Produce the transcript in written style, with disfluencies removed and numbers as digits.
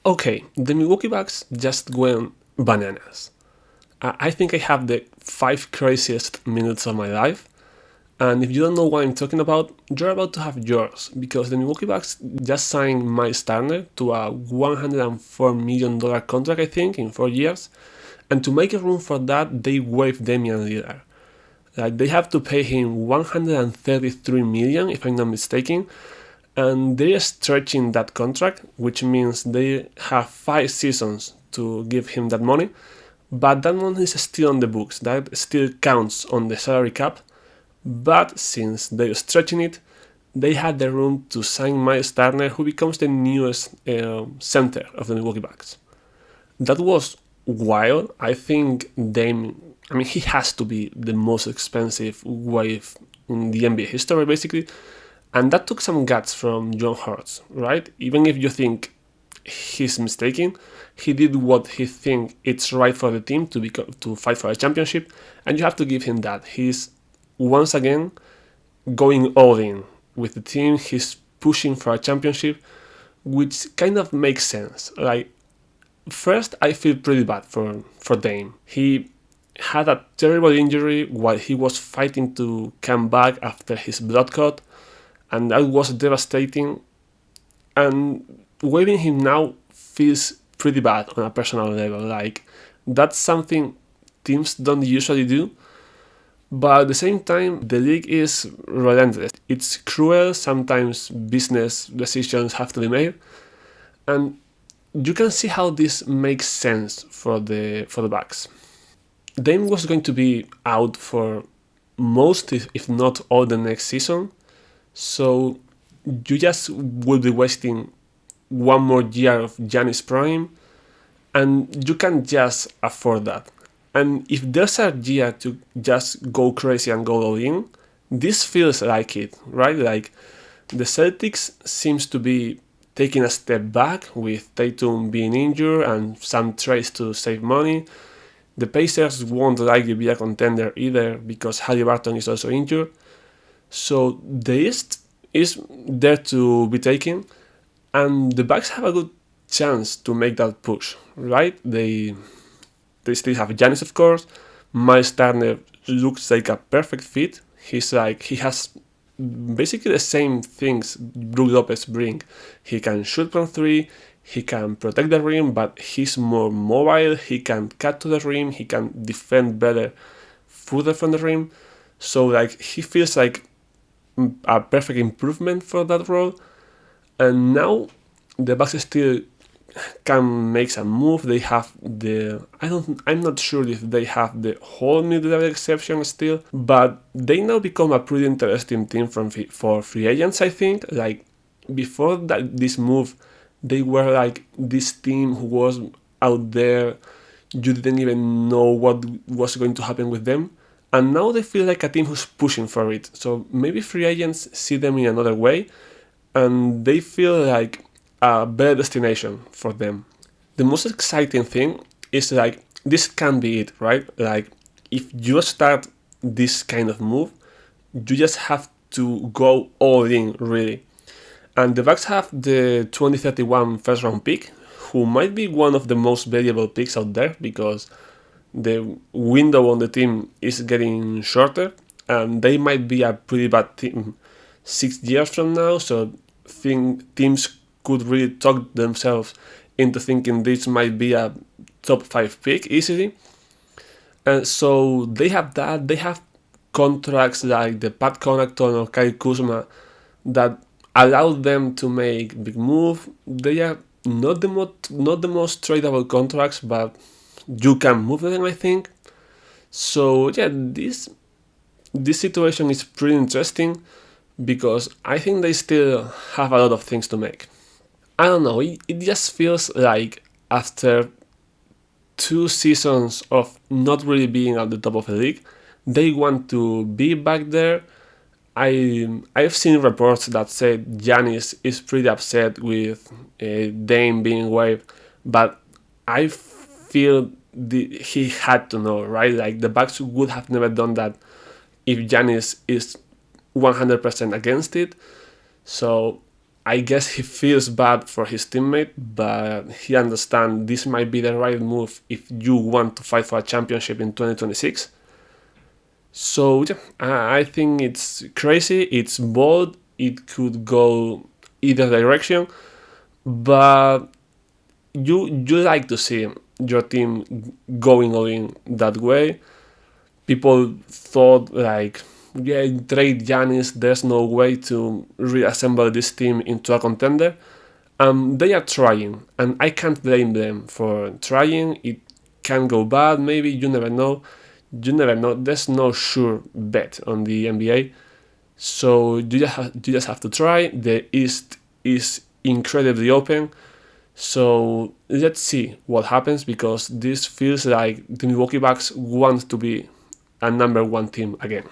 Okay, the Milwaukee Bucks just went bananas. I think I have the 5 craziest minutes of my life. And if you don't know what I'm talking about, you're about to have yours, because the Milwaukee Bucks just signed Myles Turner to a $104 million contract, I think, in 4 years. And to make room for that, they waived Damian Lillard. Like, they have to pay him $133 million, if I'm not mistaken, and they are stretching that contract, which means they have 5 seasons to give him that money. But that money is still on the books. That still counts on the salary cap. But since they're stretching it, they had the room to sign Myles Turner, who becomes the newest center of the Milwaukee Bucks. That was wild. I think he has to be the most expensive wave in the NBA history, basically. And that took some guts from John Hurts, right? Even if you think he's mistaken, he did what he think it's right for the team to fight for a championship, and you have to give him that. He's once again going all in with the team. He's pushing for a championship, which kind of makes sense. Like, first, I feel pretty bad for Dame. He had a terrible injury while he was fighting to come back after his blood cut, and that was devastating. And waiving him now feels pretty bad on a personal level. Like, that's something teams don't usually do. But at the same time, the league is relentless. It's cruel. Sometimes business decisions have to be made, and you can see how this makes sense for the Bucks. Dame was going to be out for most, if not all, the next season, so you just will be wasting one more year of Giannis prime, and you can just afford that. And if there's a year to just go crazy and go all in, this feels like it, right? Like, the Celtics seems to be taking a step back with Tatum being injured and some trades to save money. The Pacers won't likely be a contender either because Halliburton is also injured. So the East is there to be taken, and the Bucks have a good chance to make that push, right? They still have Giannis, of course. Myles Turner looks like a perfect fit. He has basically the same things Brook Lopez bring. He can shoot from three, he can protect the rim, but he's more mobile. He can cut to the rim, he can defend better further from the rim. So, like, he feels like a perfect improvement for that role. And now the Bucks still can make some move. They have I'm not sure if they have the whole mid-level exception still, but they now become a pretty interesting team for free agents, I think. Like, before this move, they were like this team who was out there. You didn't even know what was going to happen with them. And now they feel like a team who's pushing for it. So maybe free agents see them in another way, and they feel like a better destination for them. The most exciting thing is, like, this can be it, right? Like, if you start this kind of move, you just have to go all in, really. And the Bucks have the 2031 first round pick, who might be one of the most valuable picks out there because the window on the team is getting shorter, and they might be a pretty bad team 6 years from now. So teams could really talk themselves into thinking this might be a top 5 pick easily. And so they have that. They have contracts like the Pat Connaughton or Kyle Kuzma that allow them to make big move. They are not the most tradable contracts, but you can move them, I think. So yeah, this situation is pretty interesting because I think they still have a lot of things to make. I don't know, it just feels like after 2 seasons of not really being at the top of the league, they want to be back there. I've seen reports that said Giannis is pretty upset with Dame being waived, but I feel he had to know, right? Like, the Bucks would have never done that if Giannis is 100% against it. So I guess he feels bad for his teammate, but he understands this might be the right move if you want to fight for a championship in 2026. So yeah, I think it's crazy, it's bold, it could go either direction, but you like to see your team going all in that way. People thought like, yeah, trade Giannis, there's no way to reassemble this team into a contender. They are trying, and I can't blame them for trying. It can go bad, maybe, you never know. You never know. There's no sure bet on the NBA. So you just have to try. The East is incredibly open. So let's see what happens, because this feels like the Milwaukee Bucks want to be a number one team again.